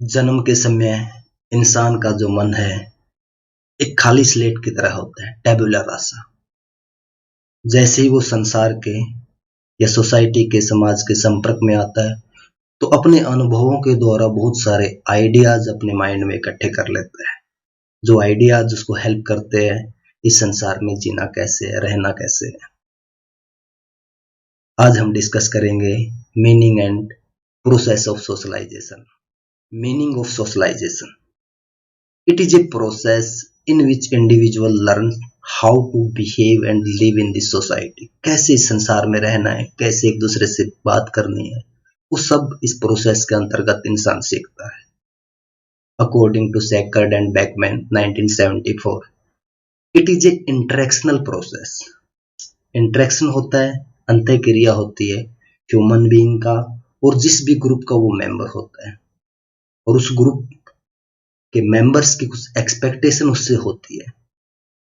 जन्म के समय इंसान का जो मन है एक खाली स्लेट की तरह होता है, टैबुला रासा। जैसे ही वो संसार के या सोसाइटी के समाज के संपर्क में आता है तो अपने अनुभवों के द्वारा बहुत सारे आइडियाज अपने माइंड में इकट्ठे कर लेता है, जो आइडियाज उसको हेल्प करते हैं इस संसार में जीना कैसे है, रहना कैसे है। आज हम डिस्कस करेंगे meaning and process of socialization. Meaning of socialization, it is a process in which individual learn how to behave and live in this society। कैसे इस संसार में रहना है, कैसे एक दूसरे से बात करनी है, वो सब इस प्रोसेस के अंतर्गत इंसान सीखता है। According to Secord and Backman 1974, it is a interactional process. Interaction होता है, अंतःक्रिया होती है ह्यूमन बीइंग का और जिस भी ग्रुप का वो मेंबर होता है, और उस ग्रुप के मेंबर्स की कुछ एक्सपेक्टेशन उससे होती है।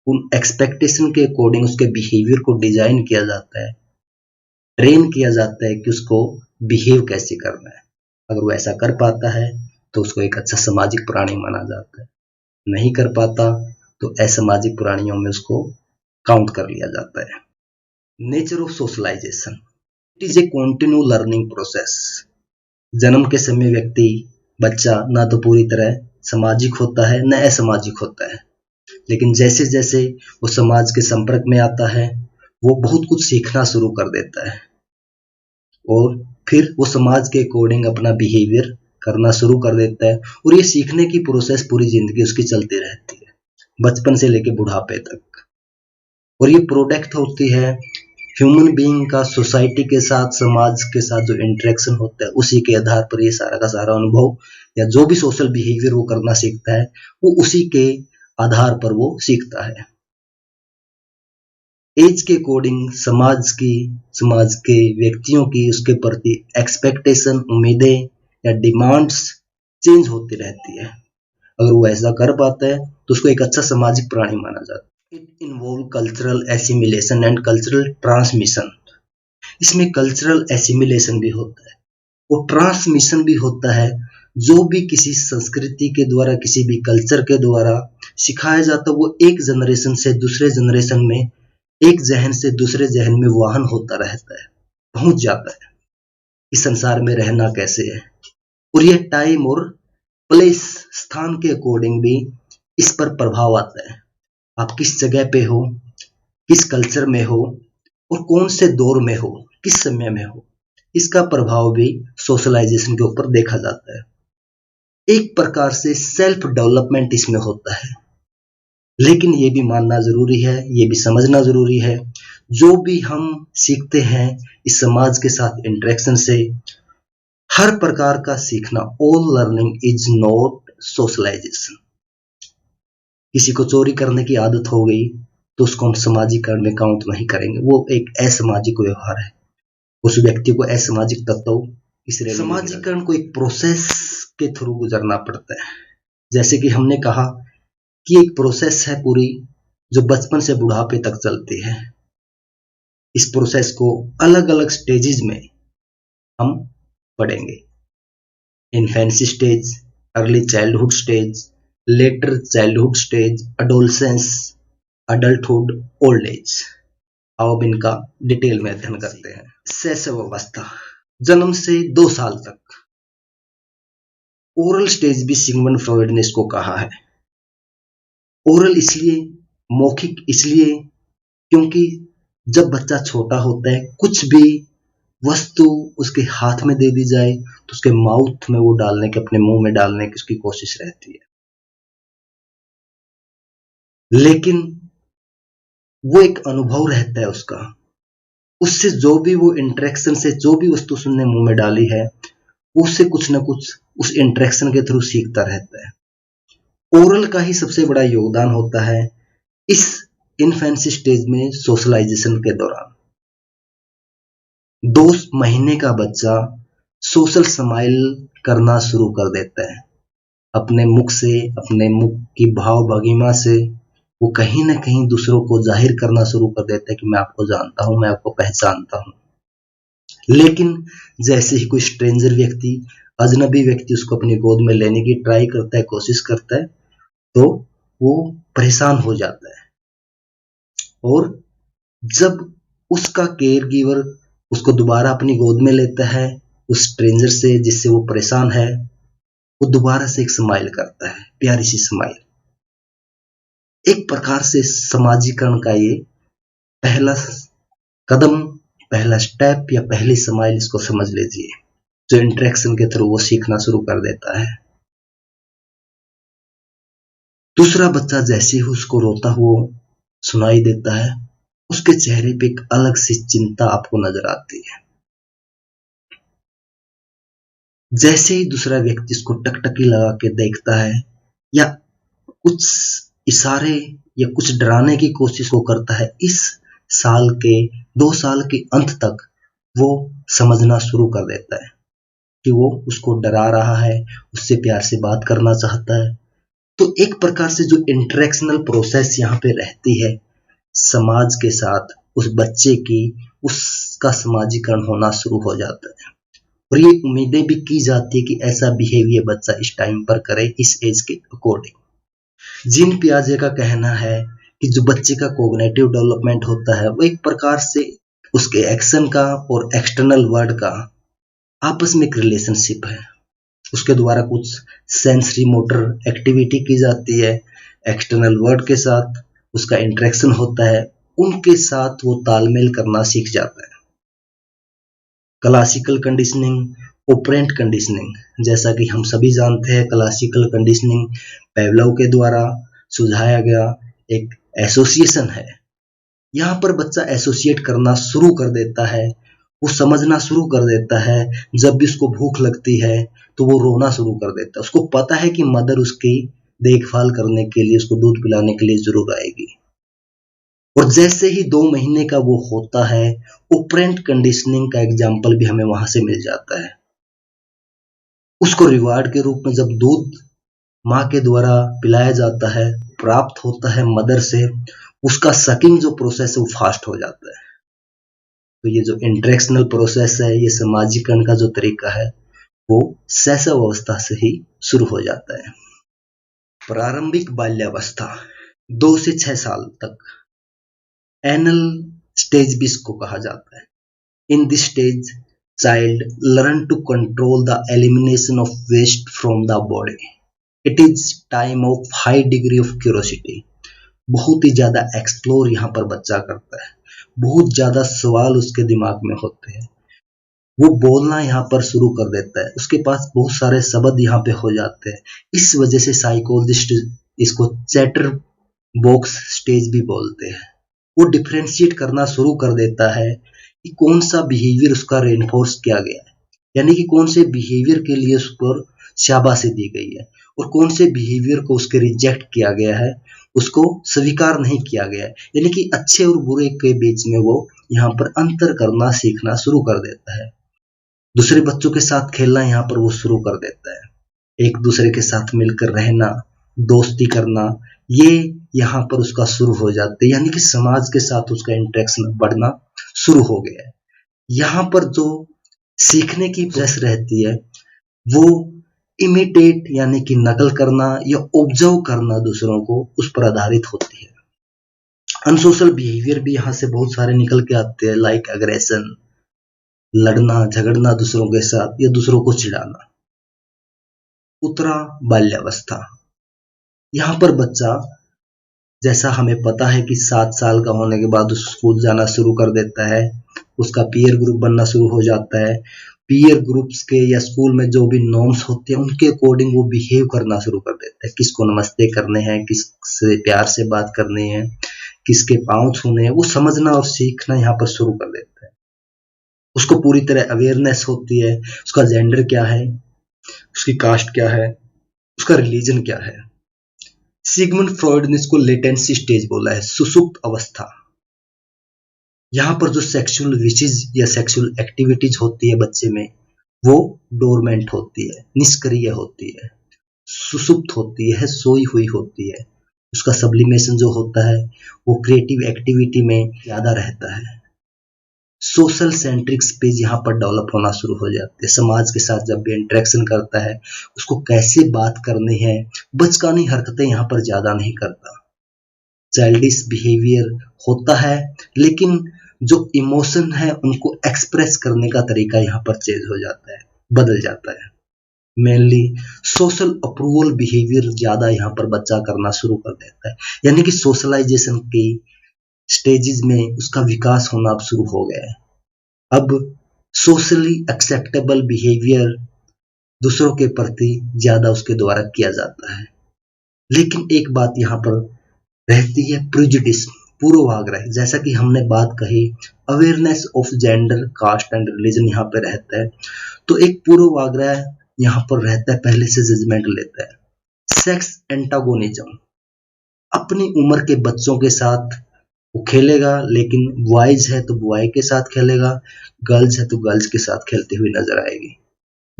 उन एक्सपेक्टेशन के अकॉर्डिंग उसके बिहेवियर को डिजाइन किया जाता है, ट्रेन किया जाता है कि उसको बिहेव कैसे करना है। अगर वो ऐसा कर पाता है तो उसको एक अच्छा सामाजिक प्राणी माना जाता है, नहीं कर पाता तो असामाजिक प्राणियों में उसको काउंट कर लिया जाता है। Nature of socialisation, it is a continue learning process. जन्म के समय व्यक्ति, बच्चा ना तो पूरी तरह सामाजिक होता है न असामाजिक होता है, लेकिन जैसे जैसे वो समाज के संपर्क में आता है वो बहुत कुछ सीखना शुरू कर देता है और फिर वो समाज के अकॉर्डिंग अपना बिहेवियर करना शुरू कर देता है। और ये सीखने की प्रोसेस पूरी जिंदगी उसकी चलती रहती है, बचपन से लेकर बुढ़ापे तक। और ये प्रोडक्ट होती है ह्यूमन बीइंग का सोसाइटी के साथ, समाज के साथ जो इंटरेक्शन होता है उसी के आधार पर ये सारा का सारा अनुभव या जो भी सोशल बिहेवियर वो करना सीखता है वो उसी के आधार पर वो सीखता है। एज के अकॉर्डिंग समाज के व्यक्तियों की उसके प्रति एक्सपेक्टेशन, उम्मीदें या डिमांड्स चेंज होती रहती है। अगर वो ऐसा कर पाता है तो उसको एक अच्छा सामाजिक प्राणी माना जाता है। It involve cultural assimilation and cultural transmission. इसमें कल्चरल एसिमिलेशन भी होता है और ट्रांसमिशन भी होता है। जो भी किसी संस्कृति के द्वारा, किसी भी कल्चर के द्वारा सिखाया जाता है वो एक जनरेशन से दूसरे जनरेशन में, एक जहन से दूसरे जहन में वाहन होता रहता है, पहुंच जाता है इस संसार में रहना कैसे है। और ये टाइम और प्लेस, स्थान के अकॉर्डिंग भी इस पर प्रभाव आता है। आप किस जगह पे हो, किस कल्चर में हो और कौन से दौर में हो, किस समय में हो, इसका प्रभाव भी सोशलाइजेशन के ऊपर देखा जाता है। एक प्रकार से सेल्फ डेवलपमेंट इसमें होता है, लेकिन ये भी मानना जरूरी है, ये भी समझना जरूरी है, जो भी हम सीखते हैं इस समाज के साथ इंटरेक्शन से, हर प्रकार का सीखना, all learning is not socialisation. किसी को चोरी करने की आदत हो गई तो उसको हम सामाजिकरण में काउंट नहीं करेंगे, वो एक असामाजिक व्यवहार है, उस व्यक्ति को असामाजिक तत्व इस श्रेणी में। सामाजिकरण को एक प्रोसेस के थ्रू गुजरना पड़ता है। जैसे कि हमने कहा कि एक प्रोसेस है पूरी जो बचपन से बुढ़ापे तक चलती है। इस प्रोसेस को अलग अलग स्टेजेस में हम पढ़ेंगे। Infancy stage, early childhood stage, letter childhood stage, adolescence, adulthood, old age. अब इनका डिटेल में अध्ययन करते हैं। शैशव अवस्था, जन्म से 2 साल तक। ओरल स्टेज भी सिगमंड फ्रॉइड ने इसको कहा है। ओरल इसलिए, मौखिक इसलिए क्योंकि जब बच्चा छोटा होता है कुछ भी वस्तु उसके हाथ में दे दी जाए तो उसके माउथ में वो डालने के, अपने मुंह में डालने की उसकी कोशिश रहती है, लेकिन वो एक अनुभव रहता है उसका, उससे जो भी वो इंटरेक्शन से जो भी वस्तु उसने मुंह में डाली है उससे कुछ ना कुछ उस इंटरेक्शन के थ्रू सीखता रहता है। ओरल का ही सबसे बड़ा योगदान होता है इस इन्फेंसी स्टेज में सोशलाइजेशन के दौरान। 2 महीने का बच्चा सोशल स्माइल करना शुरू कर देता है। अपने मुख से, अपने मुख की भाव भंगिमा से वो कहीं ना कहीं दूसरों को जाहिर करना शुरू कर देता है कि मैं आपको जानता हूं, मैं आपको पहचानता हूं। लेकिन जैसे ही कोई स्ट्रेंजर व्यक्ति अजनबी व्यक्ति उसको अपनी गोद में लेने की ट्राई करता है, कोशिश करता है, तो वो परेशान हो जाता है। और जब उसका केयर गिवर उसको दोबारा अपनी गोद में लेता है, उस स्ट्रेंजर से जिससे वो परेशान है, वो दोबारा से एक स्माइल करता है, प्यारी सी स्माइल। एक प्रकार से समाजीकरण का ये पहला कदम, पहला स्टेप या पहली स्माइल इसको समझ लीजिए, जो इंटरेक्शन के थ्रू वो सीखना शुरू कर देता है। दूसरा बच्चा जैसे ही उसको रोता हुआ सुनाई देता है, उसके चेहरे पे एक अलग सी चिंता आपको नजर आती है। जैसे ही दूसरा व्यक्ति इसको टकटकी लगा के देखता है या कुछ इशारे या कुछ डराने की कोशिश वो करता है, इस साल के 2 साल के अंत तक वो समझना शुरू कर देता है कि वो उसको डरा रहा है, उससे प्यार से बात करना चाहता है। तो एक प्रकार से जो इंटरेक्शनल प्रोसेस यहाँ पे रहती है समाज के साथ, उस बच्चे की उसका समाजीकरण होना शुरू हो जाता है। और ये उम्मीदें भी की जाती है कि ऐसा बिहेवियर बच्चा इस टाइम पर करे, इस एज के अकॉर्डिंग। जीन पियाजे का कहना है कि जो बच्चे का कोग्निटिव डेवलपमेंट होता है वो एक प्रकार से उसके एक्शन का और एक्सटर्नल वर्ल्ड का आपस में एक रिलेशनशिप है। उसके द्वारा कुछ सेंसरी मोटर एक्टिविटी की जाती है, एक्सटर्नल वर्ल्ड के साथ उसका इंटरेक्शन होता है, उनके साथ वो तालमेल करना सीख जाता है। क्लासिकल कंडीशनिंग, ऑपरेंट कंडीशनिंग, जैसा कि हम सभी जानते हैं, क्लासिकल कंडीशनिंग पेवलोव के द्वारा सुझाया गया एक एसोसिएशन है। यहाँ पर बच्चा एसोसिएट करना शुरू कर देता है, वो समझना शुरू कर देता है। जब भी उसको भूख लगती है तो वो रोना शुरू कर देता है। उसको पता है कि मदर उसकी देखभाल करने के लिए, उसको दूध पिलाने के लिए जरूर आएगी। और जैसे ही 2 महीने का वो होता है, ऑपरेंट कंडीशनिंग का एग्जाम्पल भी हमें वहां से मिल जाता है। उसको रिवार्ड के रूप में जब दूध माँ के द्वारा पिलाया जाता है, प्राप्त होता है मदर से, उसका सकिंग जो प्रोसेस है वो फास्ट हो जाता है। तो ये जो इंटरेक्शनल प्रोसेस है, ये समाजीकरण का जो तरीका है, वो शैशव अवस्था से ही शुरू हो जाता है। प्रारंभिक बाल्यावस्था 2 से 6 साल तक एनल स्टेज भी इसको कहा जाता है। In this stage child learn to control the elimination of waste from the body. It is time of high degree of curiosity. बहुत ही ज्यादा एक्सप्लोर यहाँ पर बच्चा करता है, बहुत ज्यादा सवाल उसके दिमाग में होते हैं, वो बोलना यहाँ पर शुरू कर देता है, उसके पास बहुत सारे शब्द यहाँ पे हो जाते हैं। इस वजह से साइकोलॉजिस्ट इसको चैटर बॉक्स स्टेज भी बोलते हैं। वो डिफरेंशिएट करना शुरू कर देता है कि कौन सा बिहेवियर उसका रेनफोर्स किया गया है, यानी कि कौन से बिहेवियर के लिए उस पर शाबाशी दी गई है और कौन से बिहेवियर को उसके रिजेक्ट किया गया है, उसको स्वीकार नहीं किया गया है। यानी कि अच्छे और बुरे के बीच में वो यहाँ पर अंतर करना सीखना शुरू कर देता है। दूसरे बच्चों के साथ खेलना यहाँ पर वो शुरू कर देता है, एक दूसरे के साथ मिलकर रहना, दोस्ती करना, ये यहाँ पर उसका शुरू हो जाते हैं। यानी कि समाज के साथ उसका इंटरेक्शन बढ़ना शुरू हो गया है। यहाँ पर जो सीखने की प्रोसेस रहती है वो इमिटेट यानी कि नकल करना या ऑब्जर्व करना दूसरों को, उस पर आधारित होती है। अनसोशल बिहेवियर भी यहाँ से बहुत सारे निकल के आते हैं, लाइक एग्रेशन, लड़ना झगड़ना दूसरों के साथ या दूसरों को चिढ़ाना। उत्तरा बाल्यावस्था, यहाँ पर बच्चा, जैसा हमें पता है कि 7 साल का होने के बाद स्कूल जाना शुरू कर देता है, उसका पीयर ग्रुप बनना शुरू हो जाता है। पीयर ग्रुप्स के या स्कूल में जो भी नॉर्म्स होते हैं उनके अकॉर्डिंग वो बिहेव करना शुरू कर देता है। किसको नमस्ते करने हैं, किससे प्यार से बात करनी है, किसके पाँव छूने हैं, वो समझना और सीखना यहाँ पर शुरू कर देता है। उसको पूरी तरह अवेयरनेस होती है, उसका जेंडर क्या है, उसकी कास्ट क्या है, उसका रिलीजन क्या है। सिगमंड फ्रॉइड ने इसको लेटेंसी स्टेज बोला है, सुसुप्त अवस्था। यहाँ पर जो सेक्सुअल विशेज या सेक्सुअल एक्टिविटीज होती है बच्चे में, वो डोरमेंट होती है, निष्क्रिय होती है, सुसुप्त होती है, सोई हुई होती है। उसका सब्लिमेशन जो होता है वो क्रिएटिव एक्टिविटी में ज्यादा रहता है। सोशल सेंट्रिक स्पेस यहाँ पर डेवलप होना शुरू हो जाती है। समाज के साथ जब भी इंटरेक्शन करता है, उसको कैसे बात करनी है, बचकानी हरकतें यहाँ पर ज्यादा नहीं करता। चाइल्डिश बिहेवियर होता है, लेकिन जो इमोशन है उनको एक्सप्रेस करने का तरीका यहाँ पर चेंज हो जाता है, बदल जाता है। मेनली सोशल अप्रूवल बिहेवियर ज्यादा यहाँ पर बच्चा करना शुरू कर देता है, यानी कि सोशलाइजेशन की स्टेजेस में उसका विकास होना अब शुरू हो गया है। अब सोशली एक्सेप्टेबल बिहेवियर दूसरों के प्रति ज्यादा उसके द्वारा किया जाता है। लेकिन एक बात यहाँ पर रहती है, प्रिजुडिस, पूर्वाग्रह। जैसा कि हमने बात कही, awareness of gender, caste and religion यहाँ पे रहता है, तो एक पूर्वाग्रह यहाँ पर रहता है, पहले से जजमेंट लेता है। सेक्स एंटागोनिज्म, अपनी उम्र के बच्चों के साथ वो खेलेगा, लेकिन बॉयज है तो बॉय के साथ खेलेगा, गर्ल्स है तो गर्ल्स के साथ खेलते हुए नजर आएगी।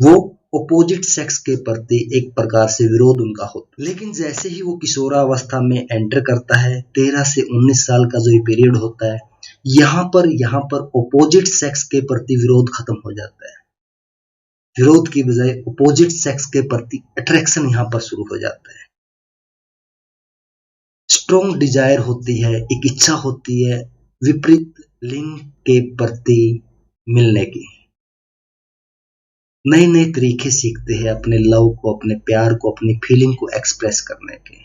वो अपोजिट सेक्स के प्रति एक प्रकार से विरोध उनका होता है। लेकिन जैसे ही वो किशोरावस्था में एंटर करता है, 13 से 19 साल का जो ये पीरियड होता है, यहाँ पर अपोजिट सेक्स के प्रति विरोध खत्म हो जाता है। विरोध की बजाय अपोजिट सेक्स के प्रति अट्रैक्शन यहाँ पर शुरू हो जाता है। स्ट्रॉन्ग डिजायर होती है, एक इच्छा होती है विपरीत लिंग के प्रति मिलने की। नए नए तरीके सीखते हैं अपने लव को, अपने प्यार को, अपनी फीलिंग को एक्सप्रेस करने के।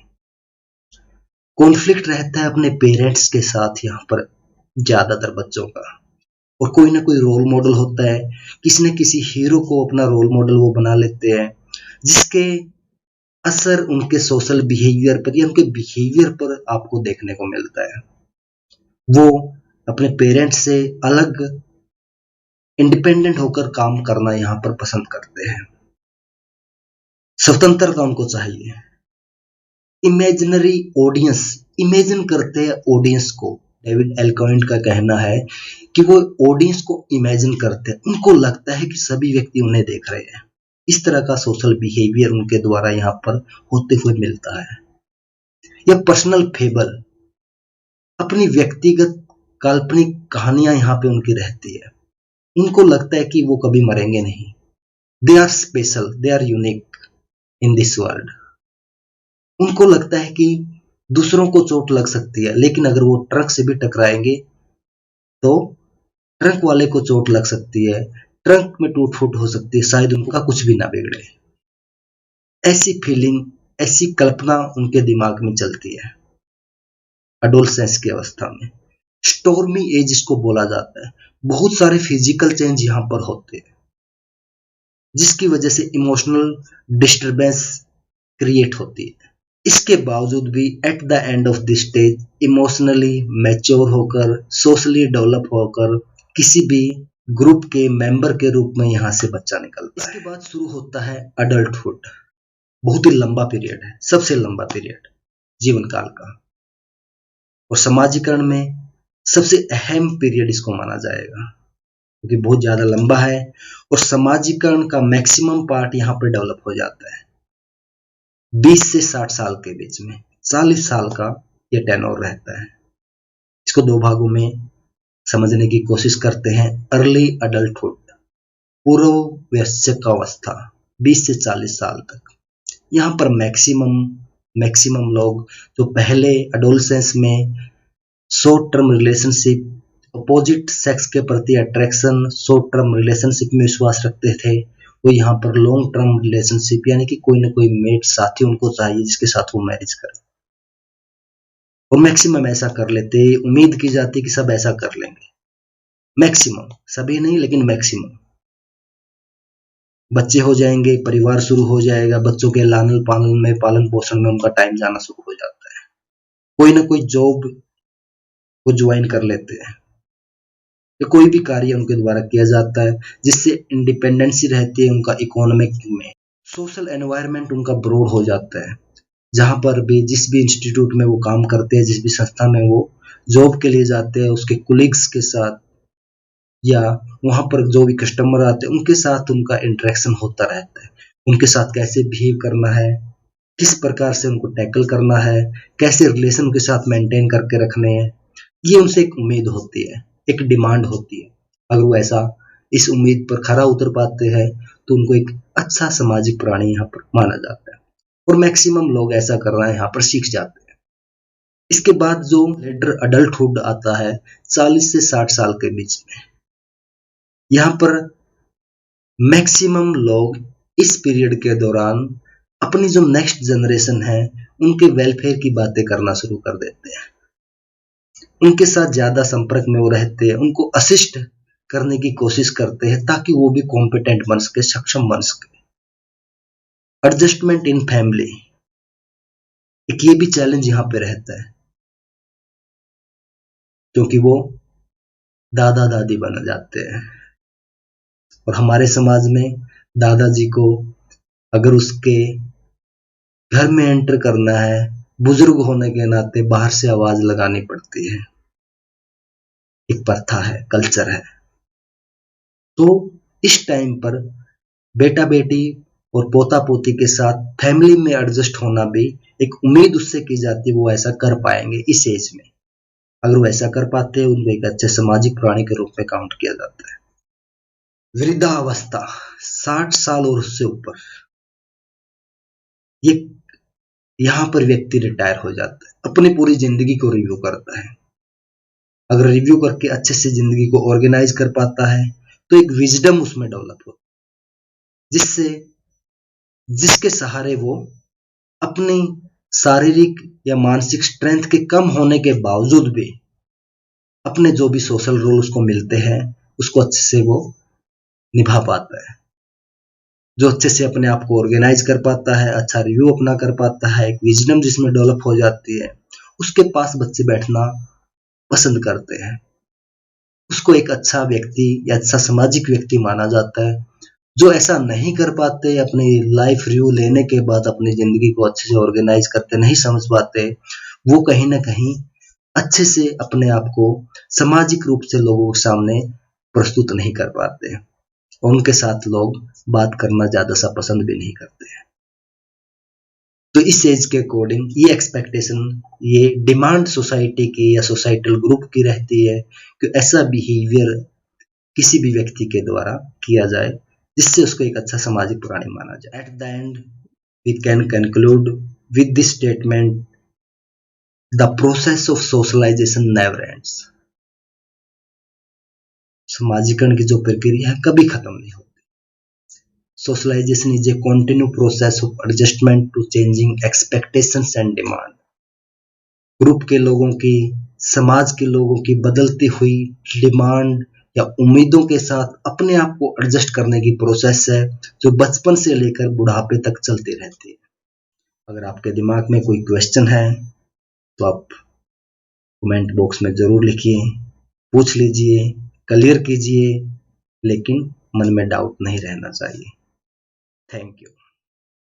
कॉन्फ्लिक्ट रहता है अपने पेरेंट्स के साथ यहाँ पर ज्यादातर बच्चों का, और कोई ना कोई रोल मॉडल होता है, किसी न किसी हीरो को अपना रोल मॉडल वो बना लेते हैं, जिसके असर उनके सोशल बिहेवियर पर या उनके बिहेवियर पर आपको देखने को मिलता है। वो अपने पेरेंट्स से अलग इंडिपेंडेंट होकर काम करना यहाँ पर पसंद करते हैं। स्वतंत्रता उनको चाहिए। इमेजिनरी ऑडियंस, इमेजिन करते हैं ऑडियंस को। डेविड एल्कोइंट का कहना है कि वो ऑडियंस को इमेजिन करते हैं, उनको लगता है कि सभी व्यक्ति उन्हें देख रहे हैं। इस तरह का सोशल बिहेवियर उनके द्वारा यहाँ पर होते हुए मिलता है। या पर्सनल फेबल, अपनी व्यक्तिगत काल्पनिक कहानियां यहाँ पे उनकी रहती है। उनको लगता है कि वो कभी मरेंगे नहीं। They are special, they are unique in this world. उनको लगता है कि दूसरों को चोट लग सकती है, लेकिन अगर वो ट्रक से भी टकराएंगे तो ट्रक वाले को चोट लग सकती है, ट्रक में टूट फूट हो सकती है, शायद उनका कुछ भी ना बिगड़े। ऐसी फीलिंग, ऐसी कल्पना उनके दिमाग में चलती है एडोलसेंस की अवस्था में। स्टॉर्मी एज इसको बोला जाता है। बहुत सारे फिजिकल चेंज यहाँ पर होते हैं, जिसकी वजह से इमोशनल डिस्टरबेंस क्रिएट होती है। इसके बावजूद भी eight the end of this stage emotionally mature होकर, सोशली डेवलप होकर, किसी भी ग्रुप के मेंबर के रूप में यहाँ से बच्चा निकलता है। इसके बाद शुरू होता है अडल्टहुड। बहुत ही लंबा पीरियड है, सबसे लंबा पीरियड जीवन काल का, और समाजीकरण में सबसे अहम पीरियड इसको माना जाएगा, क्योंकि बहुत ज्यादा लंबा है और समाजीकरण का मैक्सिमम पार्ट यहाँ पर डेवलप हो जाता है 20 से 60 साल के बीच में। 40 साल का ये टेनोर रहता है। इसको दो भागों में समझने की कोशिश करते हैं। अर्ली अडल्टहुड, पूर्व वयस्क अवस्था, 20 से 40 साल तक। यहाँ पर मैक्सिमम लोग जो पहले एडोलसेंस में short term relationship, opposite sex के प्रति अट्रैक्शन, शॉर्ट टर्म रिलेशनशिप में विश्वास रखते थे, वो यहाँ पर लॉन्ग टर्म रिलेशनशिप, यानी कि कोई ना कोई मेट साथी उनको चाहिए जिसके साथ वो मैरिज करे। और मैक्सिमम ऐसा कर लेते, उम्मीद की जाती कि सब ऐसा कर लेंगे। मैक्सिमम, सभी नहीं लेकिन मैक्सिमम। बच्चे हो जाएंगे, परिवार शुरू हो जाएगा, बच्चों के लालन पालन में, पालन पोषण में उनका टाइम जाना शुरू हो जाता है। कोई ना कोई जॉब को ज्वाइन कर लेते हैं, या कोई भी कार्य उनके द्वारा किया जाता है जिससे इंडिपेंडेंसी रहती है उनका इकोनॉमिक में। सोशल एनवायरनमेंट उनका ब्रॉड हो जाता है, जहां पर भी जिस भी इंस्टीट्यूट में वो काम करते हैं, जिस भी संस्था में वो जॉब के लिए जाते हैं, उसके कोलीग्स के साथ या वहां पर जो भी कस्टमर आते हैं उनके साथ उनका इंटरेक्शन होता रहता है। उनके साथ कैसे बिहेव करना है, किस प्रकार से उनको टैकल करना है, कैसे रिलेशन के साथ मेंटेन करके रखने हैं, ये उनसे एक उम्मीद होती है, एक डिमांड होती है। अगर वो ऐसा इस उम्मीद पर खरा उतर पाते हैं तो उनको एक अच्छा सामाजिक प्राणी यहाँ पर माना जाता है, और मैक्सिमम लोग ऐसा करना यहाँ पर सीख जाते हैं। इसके बाद जो लेटर अडल्टहुड आता है 40 से 60 साल के बीच में, यहाँ पर मैक्सिमम लोग इस पीरियड के दौरान अपनी जो नेक्स्ट जनरेशन है उनके वेलफेयर की बातें करना शुरू कर देते हैं, उनके साथ ज्यादा संपर्क में वो रहते हैं, उनको असिस्ट करने की कोशिश करते हैं ताकि वो भी कॉम्पिटेंट बन सके, सक्षम बन सके। एडजस्टमेंट इन फैमिली एक ये भी चैलेंज यहाँ पे रहता है, क्योंकि वो दादा दादी बन जाते हैं, और हमारे समाज में दादाजी को अगर उसके घर में एंटर करना है, बुजुर्ग होने के नाते बाहर से आवाज लगानी पड़ती है, एक प्रथा है, कल्चर है। तो इस टाइम पर बेटा बेटी और पोता पोती के साथ फैमिली में एडजस्ट होना भी एक उम्मीद उससे की जाती है, वो ऐसा कर पाएंगे इस एज में। अगर वो ऐसा कर पाते हैं उनको एक अच्छे सामाजिक प्राणी के रूप में काउंट किया जाता है। वृद्धावस्था 60 साल और उससे ऊपर, ये यहाँ पर व्यक्ति रिटायर हो जाता है, अपनी पूरी जिंदगी को रिव्यू करता है। अगर रिव्यू करके अच्छे से जिंदगी को ऑर्गेनाइज कर पाता है तो एक विजडम उसमें डेवलप होती है, जिसके सहारे वो अपनी शारीरिक या मानसिक स्ट्रेंथ के कम होने के बावजूद भी अपने जो भी सोशल रोल उसको मिलते हैं उसको अच्छे से वो निभा पाता है। जो अच्छे से अपने आप को ऑर्गेनाइज कर पाता है, अच्छा रिव्यू अपना कर पाता है, एक विजडम जिसमें डेवलप हो जाती है, उसके पास बच्चे बैठना पसंद करते हैं। उसको एक अच्छा व्यक्ति या अच्छा सामाजिक व्यक्ति माना जाता है। जो ऐसा नहीं कर पाते, अपनी लाइफ रिव्यू लेने के बाद अपनी जिंदगी को अच्छे से ऑर्गेनाइज करते नहीं समझ पाते, वो कहीं ना कहीं अच्छे से अपने आप को सामाजिक रूप से लोगों के सामने प्रस्तुत नहीं कर पाते, और उनके साथ लोग बात करना ज्यादा सा पसंद भी नहीं करते हैं। तो इस एज के अकॉर्डिंग ये एक्सपेक्टेशन, ये डिमांड सोसाइटी की या सोसाइटल ग्रुप की रहती है कि ऐसा बिहेवियर किसी भी व्यक्ति के द्वारा किया जाए जिससे उसको एक अच्छा सामाजिक प्राणी माना जाए। At the end we can conclude with this statement, the process of socialisation never ends. समाजीकरण की जो प्रक्रिया है कभी खत्म नहीं होती। Socialisation is a continue process of adjustment to changing expectations and demand. Group के लोगों की, समाज के लोगों की बदलती हुई डिमांड या उम्मीदों के साथ अपने आप को एडजस्ट करने की प्रोसेस है जो बचपन से लेकर बुढ़ापे तक चलती रहती है। अगर आपके दिमाग में कोई क्वेश्चन है तो आप कमेंट बॉक्स में जरूर लिखिए, पूछ लीजिए, क्लियर कीजिए, लेकिन मन में डाउट नहीं रहना चाहिए। Thank you.